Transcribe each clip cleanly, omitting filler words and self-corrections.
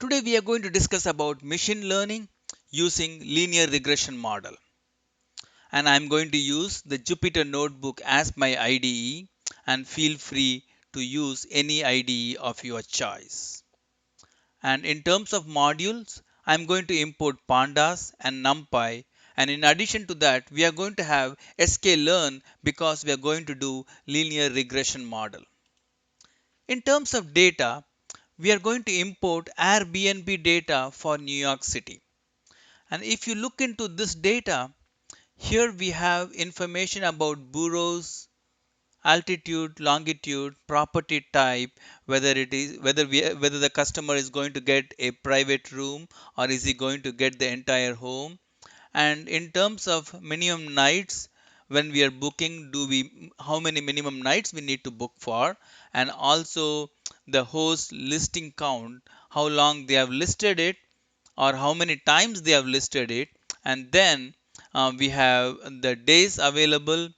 Today we are going to discuss about machine learning using linear regression model. And I'm going to use the Jupyter Notebook as my IDE, and feel free to use any IDE of your choice. And in terms of modules, I'm going to import pandas and numpy, and in addition to that we are going to have sklearn because we are going to do linear regression model. In terms of data, we are going to import Airbnb data for New York City. And if you look into this data, here we have information about boroughs, altitude, longitude, property type, whether the customer is going to get a private room or is he going to get the entire home. And in terms of minimum nights, when we are booking, do we how many minimum nights we need to book for, and also the host listing count, how long they have listed it or how many times they have listed it. And then we have the days available,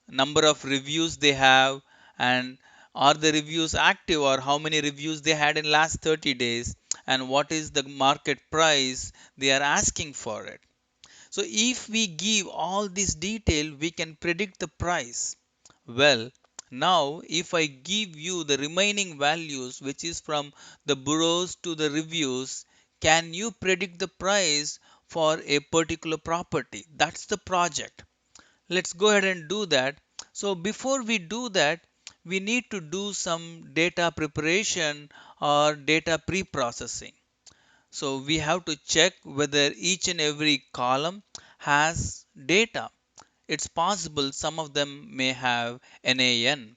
number of reviews they have, and are the reviews active or how many reviews they had in last 30 days, and what is the market price they are asking for it. So if we give all this detail, we can predict the price. Well, now if I give you the remaining values, which is from the bureaus to the reviews, can you predict the price for a particular property? That's the project. Let's go ahead and do that. So before we do that, we need to do some data preparation or data pre-processing. So we have to check whether each and every column has data. It's possible some of them may have NaN.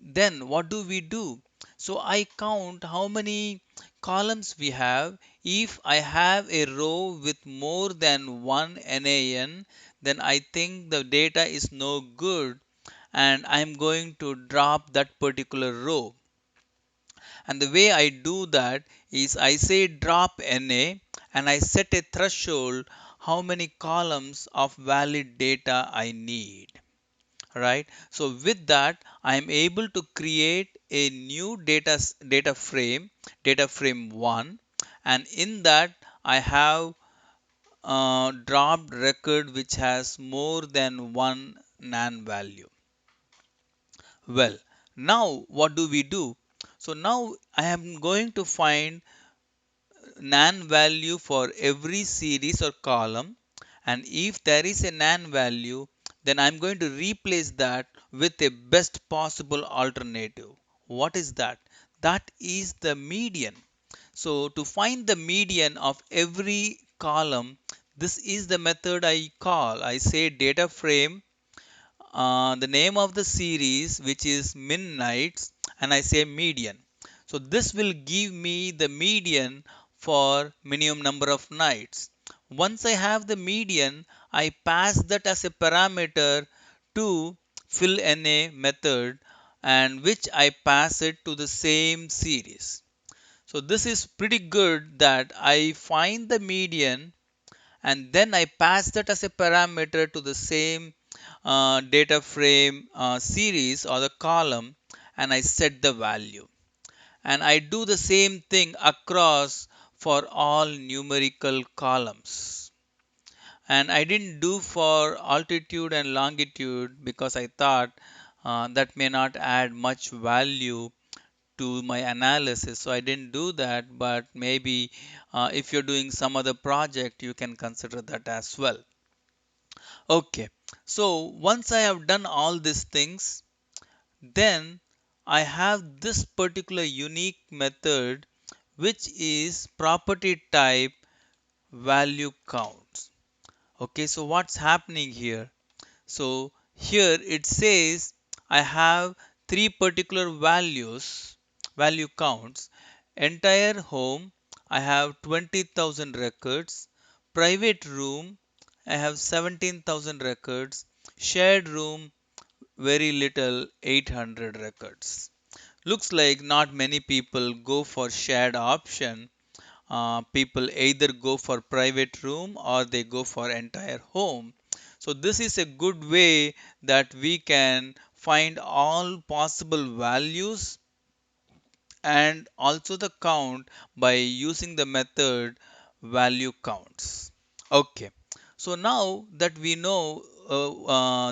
Then what do we do? So I count how many columns we have. If I have a row with more than one NaN, then I think the data is no good and I'm going to drop that particular row. And the way I do that is I say drop NA and I set a threshold how many columns of valid data I need. Right? So with that, I am able to create a new data frame 1, and in that I have dropped record which has more than one NaN value. Well, now what do we do? So now I am going to find NaN value for every series or column, and if there is a NaN value, then I'm going to replace that with a best possible alternative. What is that? That is the median. So to find the median of every column, this is the method I call. I say data frame, the name of the series which is min nights, and I say median. So this will give me the median for minimum number of nights. Once I have the median, I pass that as a parameter to fill NA method, and which I pass it to the same series. So this is pretty good that I find the median and then I pass that as a parameter to the same data frame series or the column, and I set the value. And I do the same thing across for all numerical columns. And I didn't do for altitude and longitude because I thought that may not add much value to my analysis, so I didn't do that. But maybe if you're doing some other project, you can consider that as well. Okay, so once I have done all these things, then I have this particular unique method which is property type value counts. Okay, so what's happening here? So here it says I have three particular value counts. Entire home, I have 20,000 records. Private room, I have 17,000 records. Shared room, very little, 800 records. Looks like not many people go for shared option. People either go for private room or they go for entire home. So this is a good way that we can find all possible values and also the count by using the method value counts. Okay, so now that we know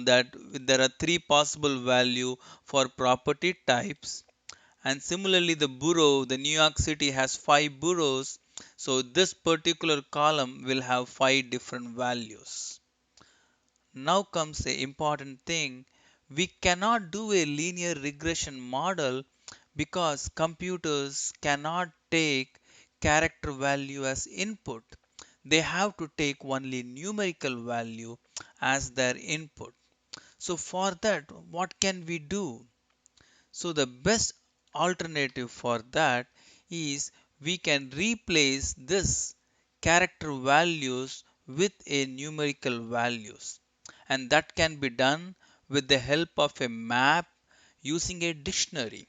that there are three possible value for property types, and similarly the borough, the New York City has five boroughs, so this particular column will have five different values. Now comes the important thing. We cannot do a linear regression model because computers cannot take character value as input. They have to take only numerical value as their input. So for that, what can we do? So the best alternative for that is we can replace this character values with a numerical values, and that can be done with the help of a map using a dictionary.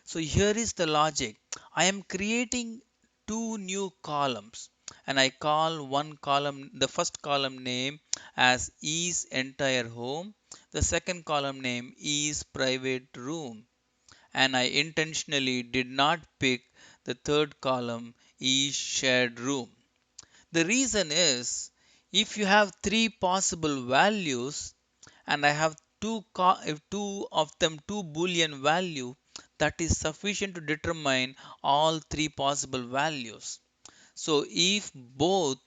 So here is the logic. I am creating two new columns, and I call one column, the first column name as is entire home, the second column name is private room, and I intentionally did not pick the third column is shared room. The reason is, if you have three possible values and I have if two of them two boolean value, that is sufficient to determine all three possible values. So if both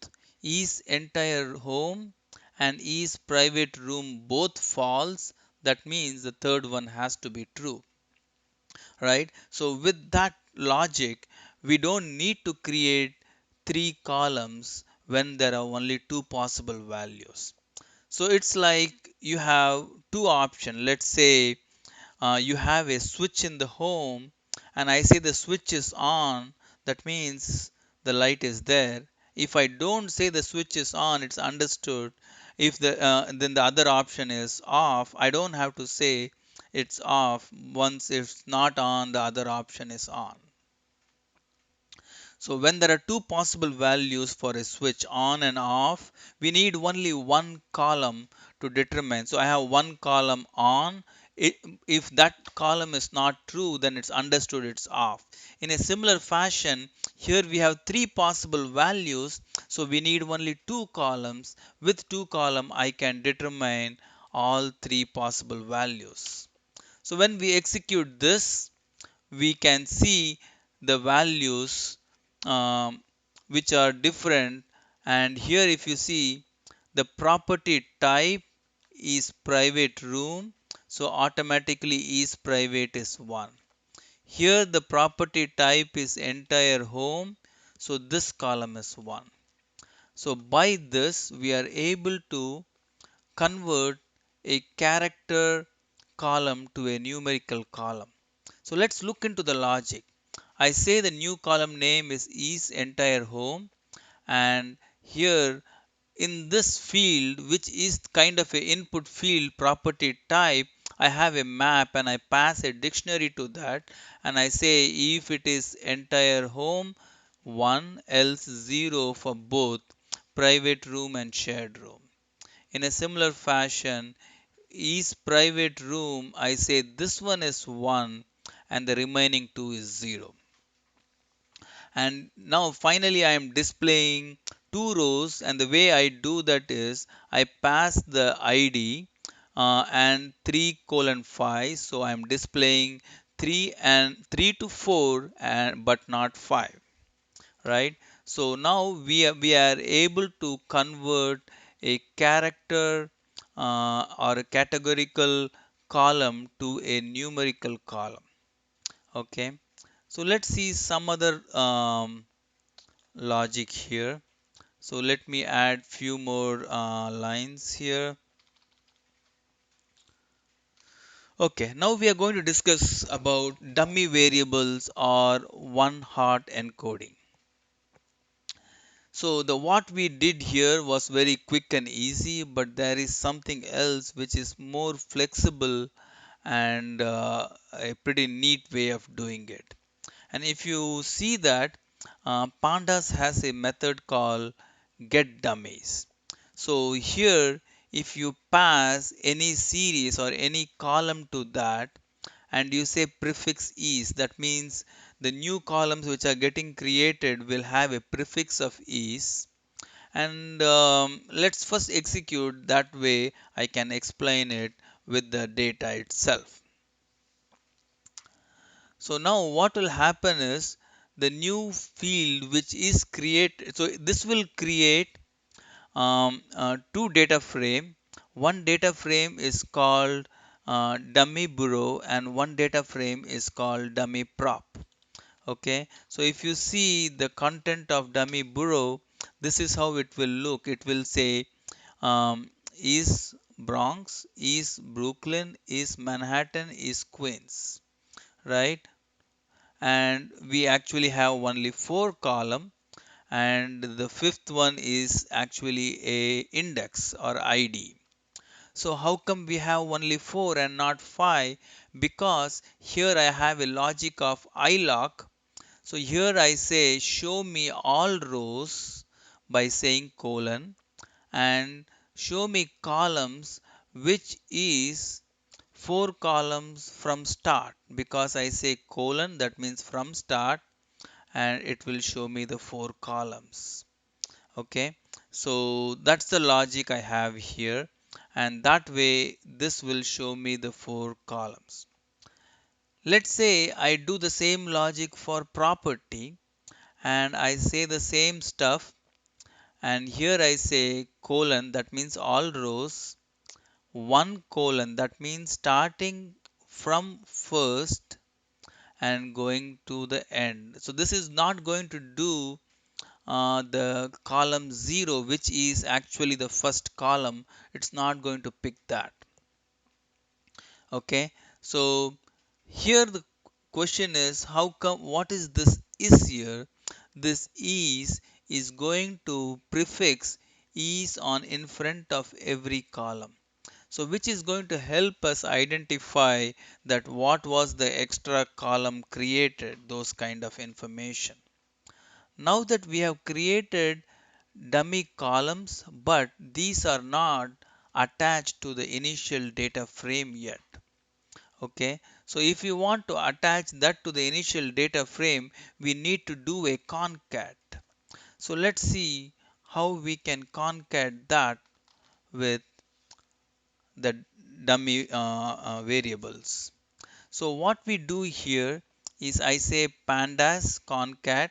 is entire home and is private room both false, that means the third one has to be true, right? So with that logic, we don't need to create three columns when there are only two possible values. So it's like you have two options. Let's say you have a switch in the home, and I say the switch is on, that means the light is there. If I don't say the switch is on, it's understood. If the then the other option is off, I don't have to say it's off. Once it's not on, the other option is on. So when there are two possible values for a switch on and off, we need only one column to determine. So I have one column on. If that column is not true, then it's understood it's off. In a similar fashion, here we have three possible values. So we need only two columns. With two columns, I can determine all three possible values. So when we execute this, we can see the values um, which are different, and here if you see the property type is private room, so automatically is private is 1. Here the property type is entire home, so this column is 1. So by this we are able to convert a character column to a numerical column. So let's look into the logic. I say the new column name is entire home, and here in this field, which is kind of a input field property type, I have a map and I pass a dictionary to that, and I say if it is entire home 1, else 0 for both private room and shared room. In a similar fashion, is private room, I say this one is 1 and the remaining 2 is 0. And now finally I am displaying two rows, and the way I do that is I pass the ID and 3 colon 5. So I am displaying 3 and 3 to 4 and but not 5, right? So now we are able to convert a character or a categorical column to a numerical column. Okay, so let's see some other logic here. So let me add few more lines here. Okay, now we are going to discuss about dummy variables or one hot encoding. So the what we did here was very quick and easy, but there is something else which is more flexible and a pretty neat way of doing it. And if you see that Pandas has a method called get dummies. So here if you pass any series or any column to that and you say prefix is, that means the new columns which are getting created will have a prefix of is. And let's first execute, that way I can explain it with the data itself. So now what will happen is the new field which is created, so this will create two data frame. One data frame is called dummy burrow and one data frame is called dummy prop. Okay, so if you see the content of dummy burrow, this is how it will look. It will say is Bronx, is Brooklyn, is Manhattan, is Queens, right? And we actually have only four column, and the fifth one is actually a index or ID. So how come we have only four and not five? Because here I have a logic of ilock. So here I say show me all rows by saying colon, and show me columns which is four columns from start, because I say colon, that means from start, and it will show me the four columns. Okay, so that's the logic I have here, and that way this will show me the four columns. Let's say I do the same logic for property and I say the same stuff, and here I say colon, that means all rows, one colon, that means starting from first and going to the end. So this is not going to do the column 0, which is actually the first column. It's not going to pick that. Okay, so here the question is, how come, what is this is here? This is going to prefix is on in front of every column. So which is going to help us identify that what was the extra column created, those kind of information. Now that we have created dummy columns, but these are not attached to the initial data frame yet. Okay, so if you want to attach that to the initial data frame, we need to do a concat. So let's see how we can concat that with the dummy variables. So what we do here is I say pandas concat.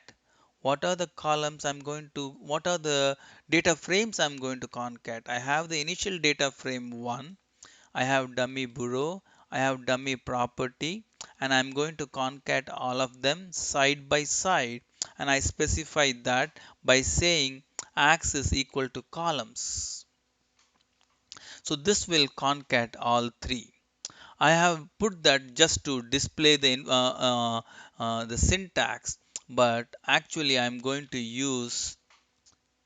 What are the columns I'm going to, what are the data frames I'm going to concat? I have the initial data frame 1, I have dummy burrow, I have dummy property, and I'm going to concat all of them side by side, and I specify that by saying axis equal to columns. So this will concat all three. I have put that just to display the syntax, but actually I'm going to use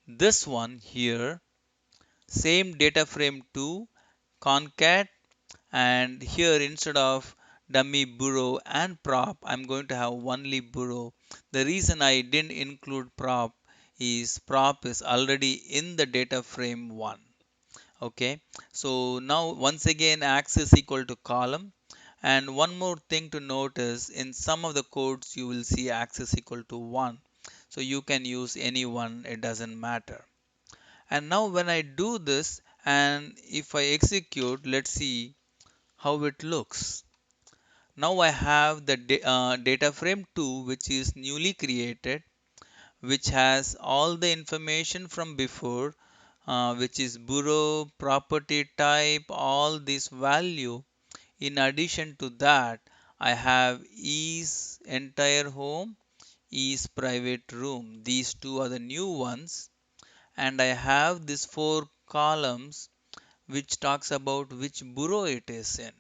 this one here, same data frame 2 concat, and here instead of dummy burrow and prop, I'm going to have only burrow. The reason I didn't include prop is prop is already in the data frame 1. Okay, so now once again axis equal to column, and one more thing to notice, in some of the codes you will see axis equal to 1, so you can use any one, it doesn't matter. And now when I do this and if I execute, let's see how it looks. Now I have the data frame 2 which is newly created, which has all the information from before, which is burrow, property type, all this value. In addition to that, I have is entire home, is private room. These two are the new ones. And I have these four columns which talks about which borough it is in.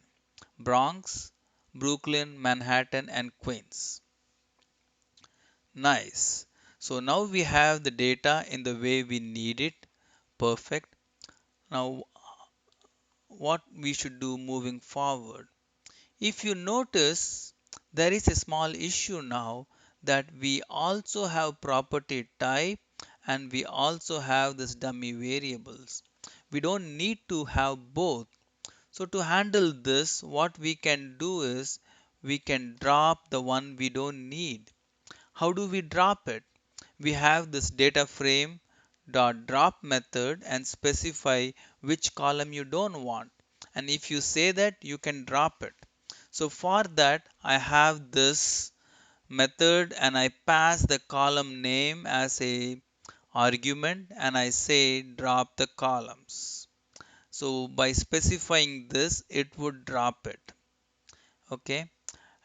Bronx, Brooklyn, Manhattan, and Queens. Nice. So now we have the data in the way we need it. Perfect. Now what we should do moving forward? If you notice, there is a small issue now, that we also have property type and we also have this dummy variables. We don't need to have both. So to handle this, what we can do is we can drop the one we don't need. How do we drop it? We have this data frame dot drop method and specify which column you don't want. And if you say that, you can drop it. So for that, I have this method and I pass the column name as a argument and I say drop the columns. So by specifying this, it would drop it. Okay.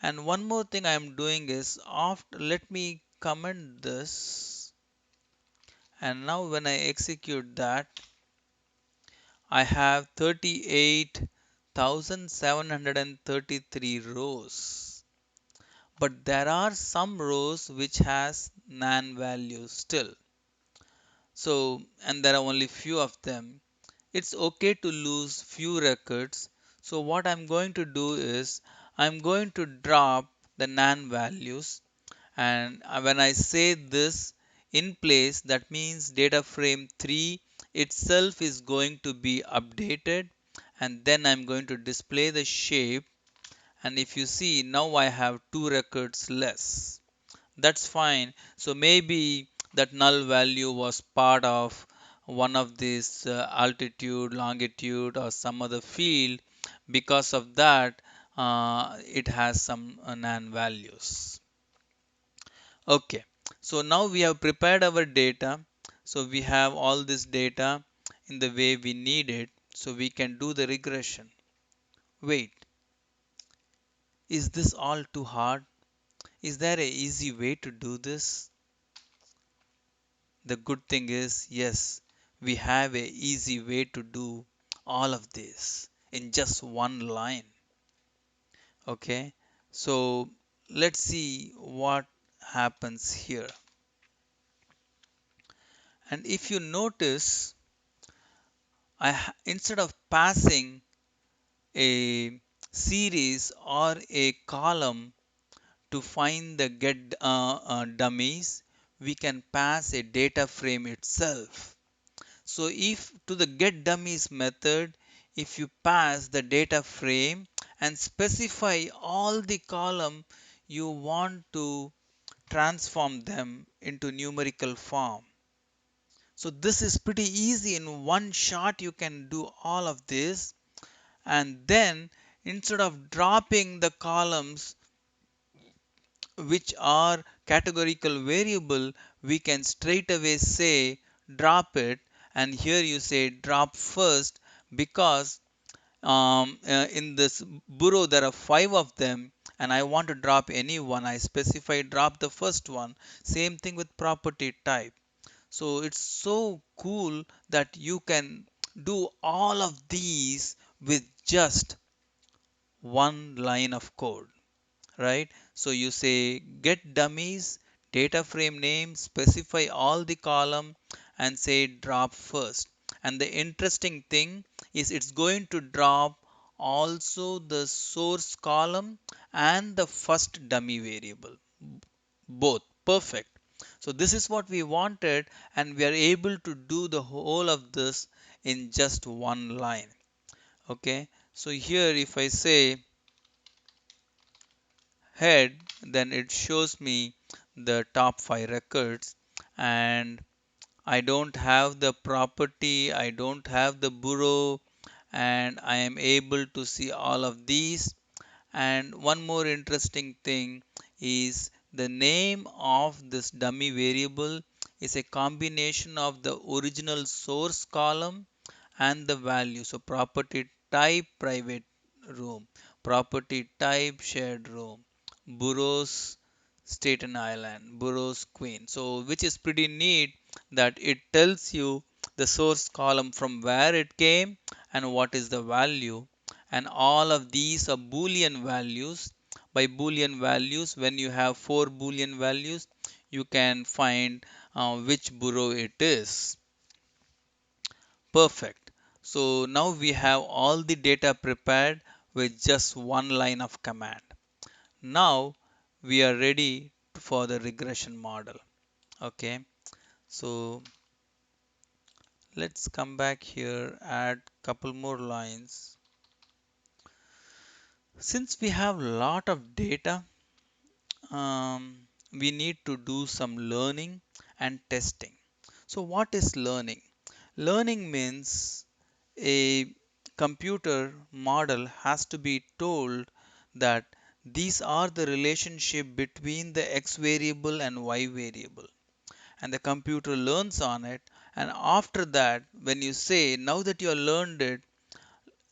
And one more thing I am doing is after, let me comment this, and now when I execute that, I have 38,733 rows. But there are some rows which has nan values still. So, and there are only few of them. It's okay to lose few records. So what I'm going to do is I'm going to drop the nan values, and when I say this in place, that means data frame 3 itself is going to be updated, and then I'm going to display the shape, and if you see now I have two records less. That's fine. So maybe that null value was part of one of these altitude, longitude, or some other field. Because of that, it has some nan values. Okay, so now we have prepared our data. So we have all this data in the way we need it. So we can do the regression. Wait, is this all too hard? Is there a easy way to do this? The good thing is, yes, we have a easy way to do all of this in just one line. Okay, so let's see what happens here. And if you notice, instead of passing a series or a column to find the get dummies, we can pass a data frame itself. So if to the get dummies method, if you pass the data frame and specify all the column you want to transform them into numerical form. So this is pretty easy. In one shot you can do all of this, and then instead of dropping the columns which are categorical variable, we can straight away say drop it, and here you say drop first, because in this burrow there are five of them and I want to drop any one. I specify drop the first one. Same thing with property type. So it's so cool that you can do all of these with just one line of code, right? So you say get dummies, data frame name, specify all the column and say drop first. And the interesting thing is it's going to drop also the source column and the first dummy variable. Both. Perfect. So this is what we wanted, and we are able to do the whole of this in just one line. Okay. So here if I say head, then it shows me the top 5 records, and I don't have the property, I don't have the bureau, and I am able to see all of these. And one more interesting thing is the name of this dummy variable is a combination of the original source column and the value. So property type private room, property type shared room, Burroughs Staten Island, Burroughs Queen. So which is pretty neat that it tells you the source column from where it came and what is the value, and all of these are boolean values. By boolean values, when you have four boolean values, you can find which burrow it is. Perfect. So now we have all the data prepared with just one line of command. Now we are ready for the regression model. Okay, so let's come back here, add couple more lines. Since we have a lot of data, we need to do some learning and testing. So, what is learning? Learning means a computer model has to be told that these are the relationship between the x variable and y variable, and the computer learns on it. And after that, when you say, now that you have learned it,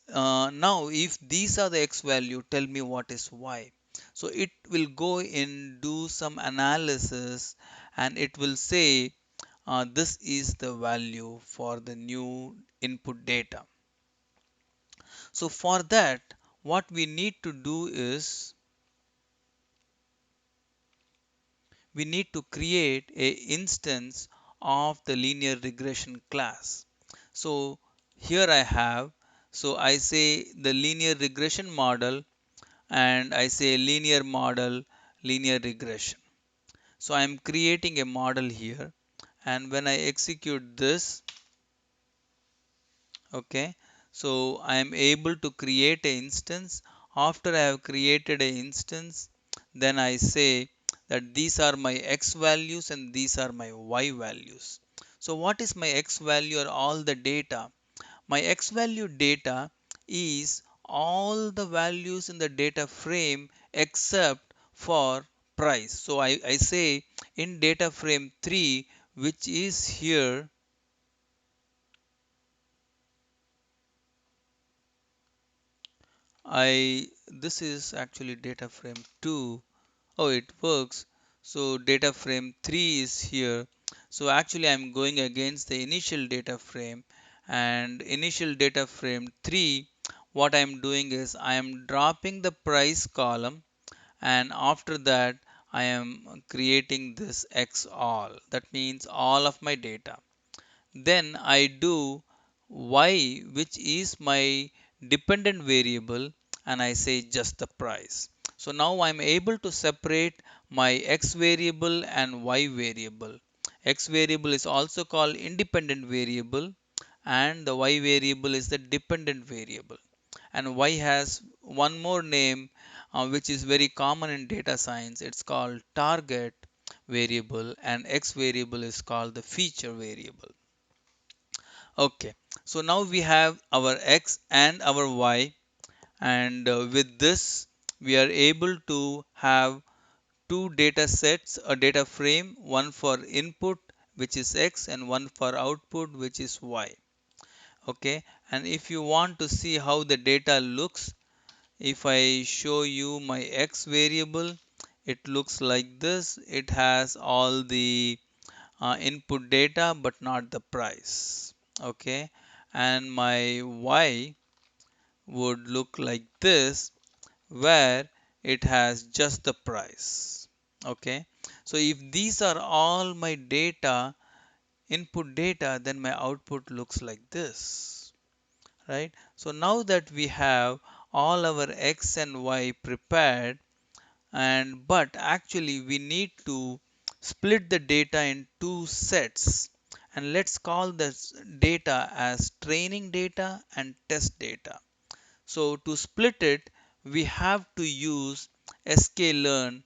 now if these are the x value, tell me what is y. So it will go in, do some analysis, and it will say, this is the value for the new input data. So for that, what we need to do is we need to create a instance of the linear regression class. So here I have, so I say the linear regression model, and I say linear model, linear regression. So I am creating a model here, and when I execute this, okay, so I am able to create an instance. After I have created an instance, then I say that these are my x values and these are my y values. So what is my x value or all the data? My x value data is all the values in the data frame except for price. So I say in data frame 3, which is here, this is actually data frame 2. Oh, it works. So data frame 3 is here. So actually I'm going against the initial data frame, and initial data frame 3, what I'm doing is I am dropping the price column, and after that I am creating this x all. That means all of my data. Then I do y, which is my dependent variable, and I say just the price. So now I'm able to separate my x variable and y variable. X variable is also called independent variable, and the y variable is the dependent variable. And y has one more name, which is very common in data science. It's called target variable, and x variable is called the feature variable. Okay, so now we have our x and our y, and with this we are able to have two data sets, a data frame, one for input which is x and one for output which is y. Okay, and if you want to see how the data looks, if I show you my x variable, it looks like this. It has all the input data but not the price. Okay, and my y would look like this, where it has just the price. Okay, so if these are all my data, input data, then my output looks like this, right? So now that we have all our x and y prepared, and but actually we need to split the data in two sets, and let's call this data as training data and test data. So to split it, we have to use sklearn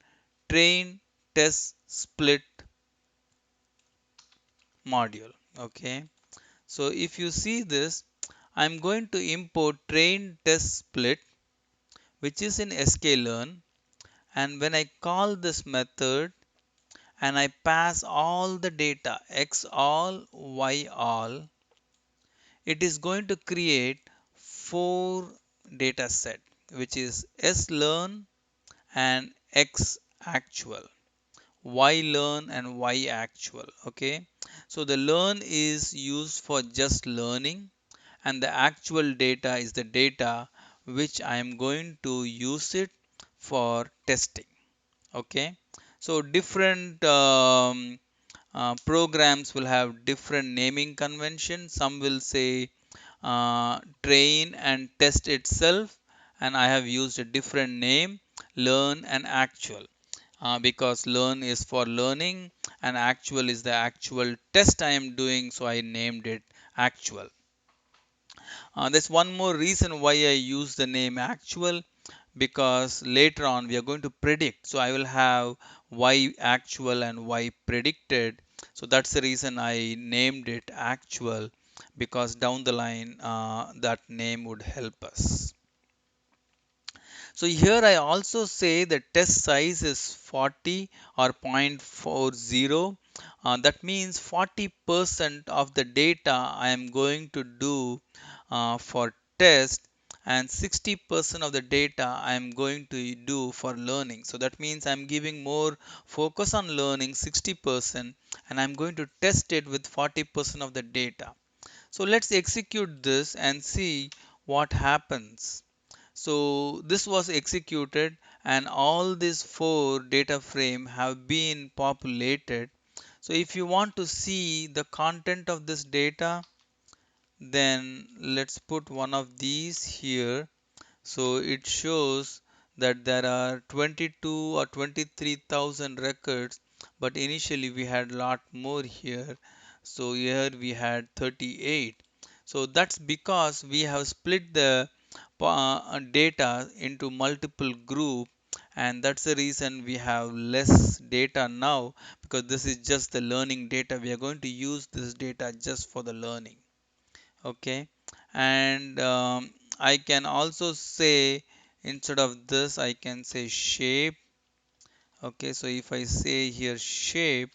train test split module. Okay, so if you see this, I'm going to import train test split, which is in sklearn, and when I call this method and I pass all the data x all, y all, it is going to create four data set, which is slearn and x actual, y learn and y actual. Okay, so the learn is used for just learning, and the actual data is the data which I am going to use it for testing. Okay, so different programs will have different naming conventions. Some will say train and test itself, and I have used a different name, learn and actual, because learn is for learning and actual is the actual test I am doing, so I named it actual. There's one more reason why I use the name actual, because later on we are going to predict. So I will have y actual and y predicted. So that's the reason I named it actual, because down the line that name would help us. So here I also say the test size is 40 or 0.40. That means 40% of the data I am going to do for test, and 60% of the data I am going to do for learning. So that means I'm giving more focus on learning 60%, and I'm going to test it with 40% of the data. So let's execute this and see what happens. So this was executed, and all these four data frame have been populated. So if you want to see the content of this data, then let's put one of these here. So it shows that there are 22 or 23,000 records, but initially we had lot more here. So here we had 38. So that's because we have split the data into multiple group, and that's the reason we have less data now, because this is just the learning data. We are going to use this data just for the learning. Okay, and I can also say, instead of this I can say shape. Okay, so if I say here shape,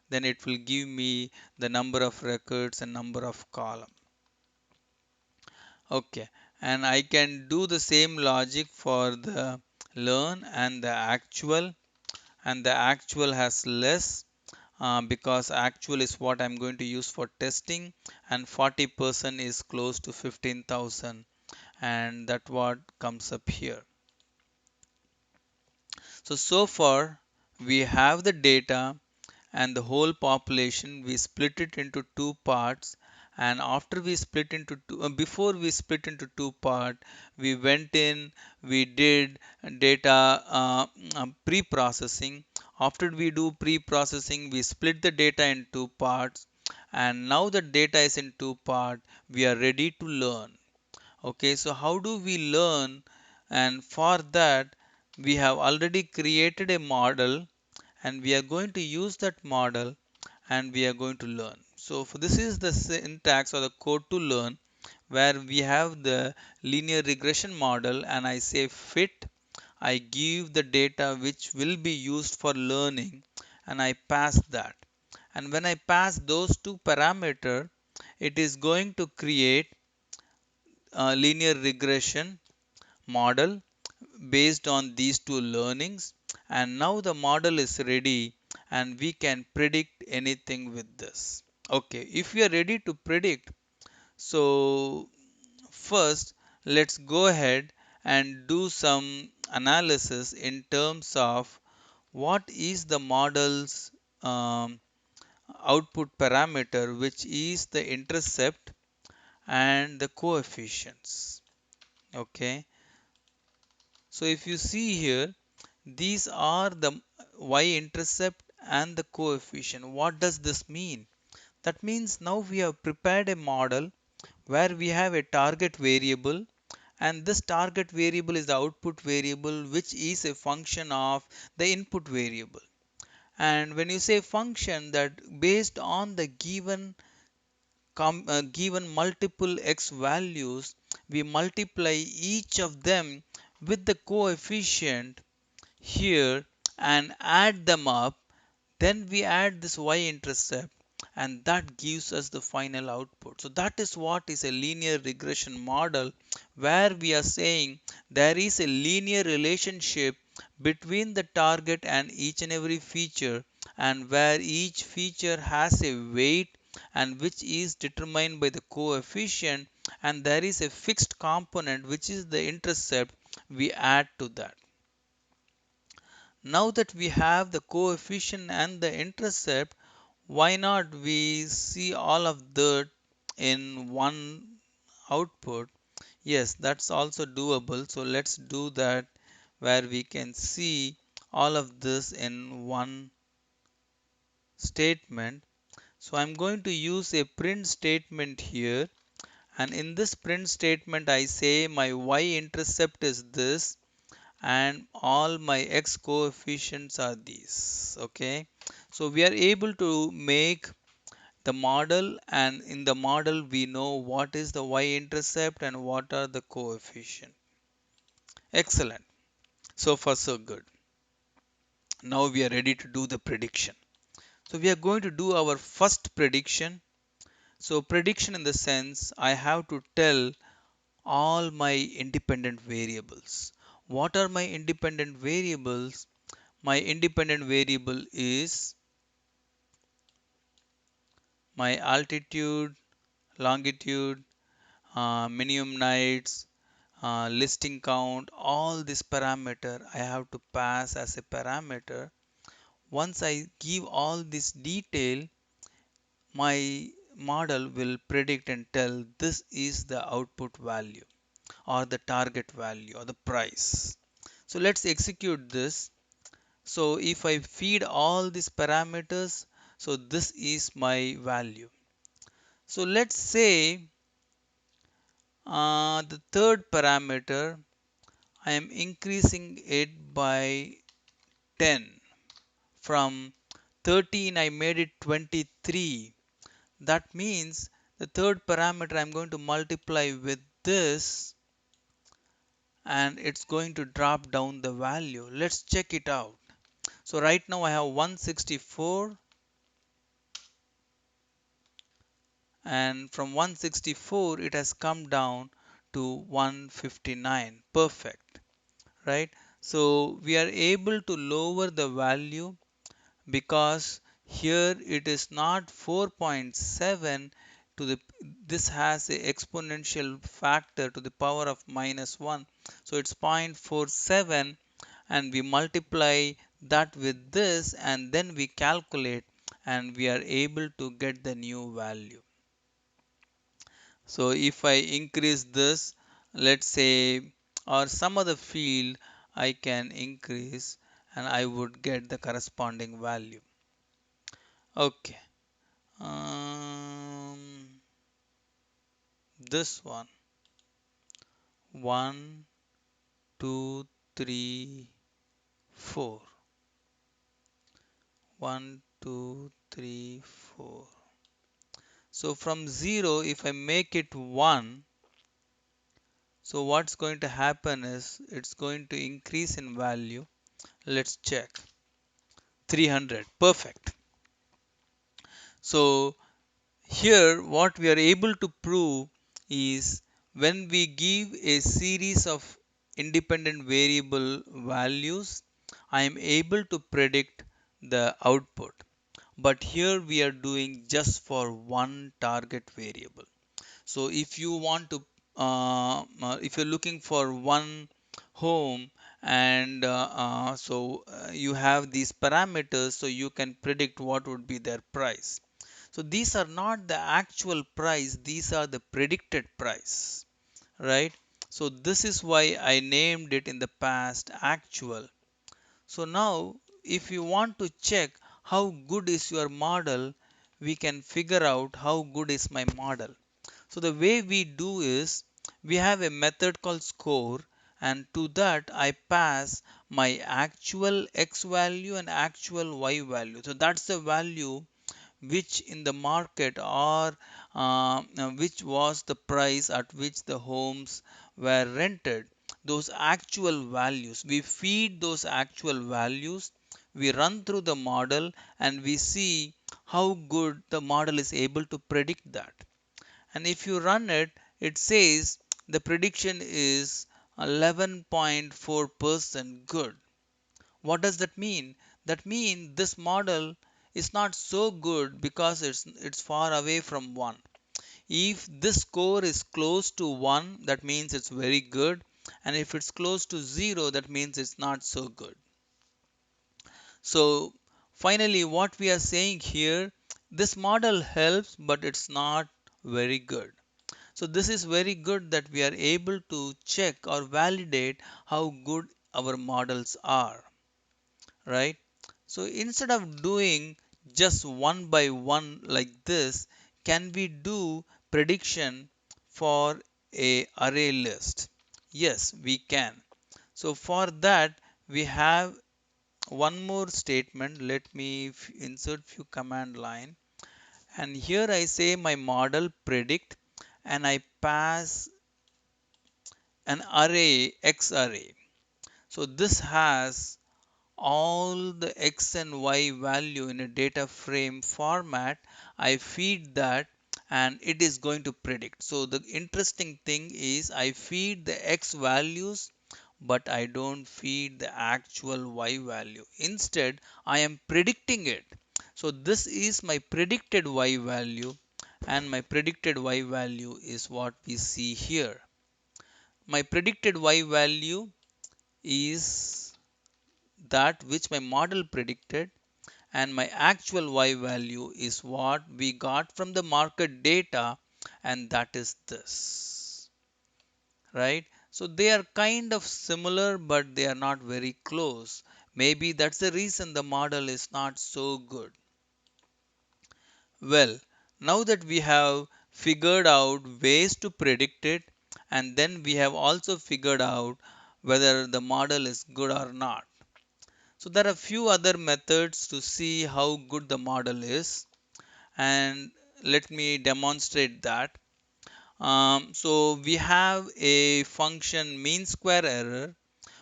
then it will give me the number of records and number of column. Okay, and I can do the same logic for the learn and the actual, and the actual has less because actual is what I'm going to use for testing, and 40% is close to 15,000, and that what comes up here. So far we have the data and the whole population. We split it into two parts, and after we split into two, before we split into two part, we went in, we did data pre-processing. After we do pre-processing, we split the data in two parts, and now the data is in two part, we are ready to learn. Okay, so how do we learn? And for that, we have already created a model, and we are going to use that model, and we are going to learn. So for this is the syntax or the code to learn, where we have the linear regression model, and I say fit. I give the data which will be used for learning, and I pass that. And when I pass those two parameter, it is going to create a linear regression model based on these two learnings, and now the model is ready, and we can predict anything with this. Okay, if we are ready to predict, so first let's go ahead and do some analysis in terms of what is the model's um, output parameter, which is the intercept and the coefficients. Okay, so if you see here, these are the y-intercept and the coefficient. What does this mean? That means now we have prepared a model where we have a target variable, and this target variable is the output variable, which is a function of the input variable. And when you say function, that based on the given multiple x values, we multiply each of them with the coefficient here and add them up. Then we add this y-intercept, and that gives us the final output. So that is what is a linear regression model, where we are saying there is a linear relationship between the target and each and every feature, and where each feature has a weight, and which is determined by the coefficient, and there is a fixed component which is the intercept we add to that. Now that we have the coefficient and the intercept, why not we see all of that in one output? Yes, that's also doable. So let's do that, where we can see all of this in one statement. So I'm going to use a print statement here, And in this print statement, I say my y-intercept is this and all my x coefficients are these. Okay. So we are able to make the model, and in the model we know what is the y-intercept and what are the coefficient. Excellent. So far so good. Now we are ready to do the prediction. So we are going to do our first prediction. So prediction in the sense I have to tell all my independent variables. What are my independent variables? My independent variable is my altitude, longitude, minimum nights, listing count, all this parameter I have to pass as a parameter. Once I give all this detail, my model will predict and tell this is the output value or the target value or the price. So let's execute this. So if I feed all these parameters, so this is my value. So let's say the third parameter, I am increasing it by 10. From 13 I made it 23. That means the third parameter I'm going to multiply with this and it's going to drop down the value. Let's check it out. So right now I have 164 and from 164 it has come down to 159. Perfect, right? So we are able to lower the value because here it is not 4.7 to the, this has a exponential factor to the power of -1, so it's 0.47, and we multiply that with this and then we calculate and we are able to get the new value. So if I increase this, let's say, or some other field I can increase and I would get the corresponding value. Okay. This one. 1, 2, 3, 4. 1, 2, 3, 4. So from 0, if I make it 1, so what's going to happen is it's going to increase in value. Let's check. 300. Perfect. So here what we are able to prove is when we give a series of independent variable values, I am able to predict the output. But here we are doing just for one target variable. So if you want to, if you're looking for one home and you have these parameters, so you can predict what would be their price. So these are not the actual price, these are the predicted price, right? So this is why I named it in the past actual. So now if you want to check how good is your model, we can figure out how good is my model. So the way we do is we have a method called score, and to that I pass my actual x value and actual y value. So that's the value which in the market or which was the price at which the homes were rented. Those actual values, we feed those actual values, we run through the model and we see how good the model is able to predict that. And if you run it, it says the prediction is 11.4% good. What does that mean? That means this model is not so good because it's far away from 1. If this score is close to 1, that means it's very good, and if it's close to 0, that means it's not so good. So finally what we are saying here, this model helps but it's not very good. So this is very good that we are able to check or validate how good our models are, right? So instead of doing just one by one like this, can we do prediction for a array list? Yes, we can. So for that, we have one more statement. Let me insert few command line, and here I say my model predict, and I pass an array x array. So this has all the x and y value in a data frame format. I feed that and it is going to predict. So the interesting thing is I feed the x values, but I don't feed the actual y value. Instead, I am predicting it. So this is my predicted y value, and my predicted y value is what we see here. My predicted y value is that which my model predicted, and my actual y value is what we got from the market data, and that is this, right? So they are kind of similar, but they are not very close. Maybe that's the reason the model is not so good. Well, now that we have figured out ways to predict it, and then we have also figured out whether the model is good or not. So there are few other methods to see how good the model is, and let me demonstrate that. So we have a function mean square error.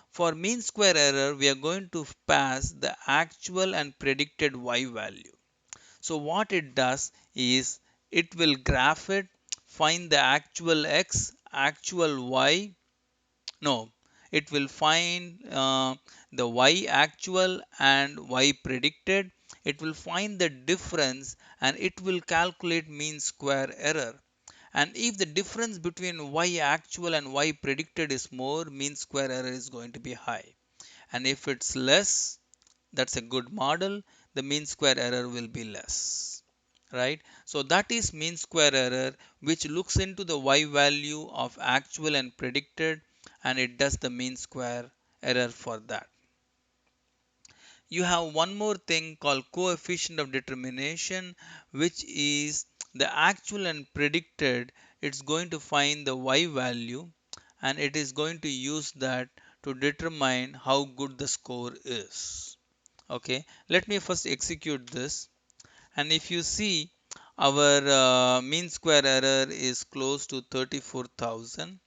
For mean square error, we are going to pass the actual and predicted y value. So what it does is it will graph it, find the actual x, actual y. No, it will find the y actual and y predicted. It will find the difference and it will calculate mean square error. And if the difference between y actual and y predicted is more, mean square error is going to be high. And if it's less, that's a good model. The mean square error will be less, right? So that is mean square error, which looks into the y value of actual and predicted, and it does the mean square error for that. You have one more thing called coefficient of determination, which is the actual and predicted. It's going to find the y value, and it is going to use that to determine how good the score is. Okay, let me first execute this, and if you see, our mean square error is close to 34,000,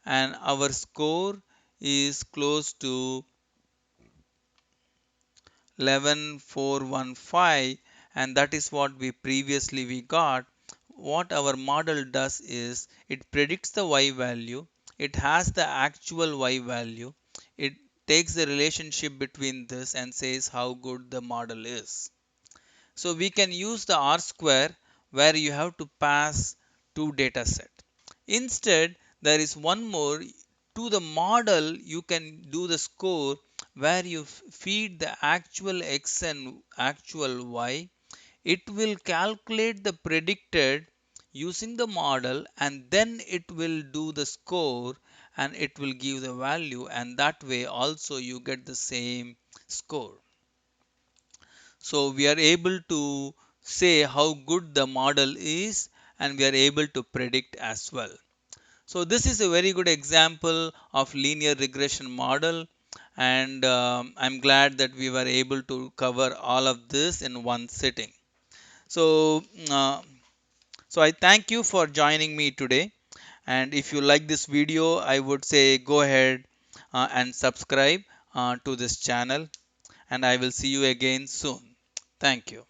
and our score is close to 11415, and that is what we previously we got. What our model does is it predicts the y value, it has the actual y value, it takes the relationship between this and says how good the model is. So we can use the R square where you have to pass two data set. Instead, there is one more. To the model, you can do the score where you feed the actual x and actual y. It will calculate the predicted using the model, and then it will do the score and it will give the value, and that way also you get the same score. So we are able to say how good the model is, and we are able to predict as well. So this is a very good example of linear regression model, and I'm glad that we were able to cover all of this in one sitting. So, uh, so I thank you for joining me today. And if you like this video, I would say go ahead and subscribe to this channel, and I will see you again soon. Thank you.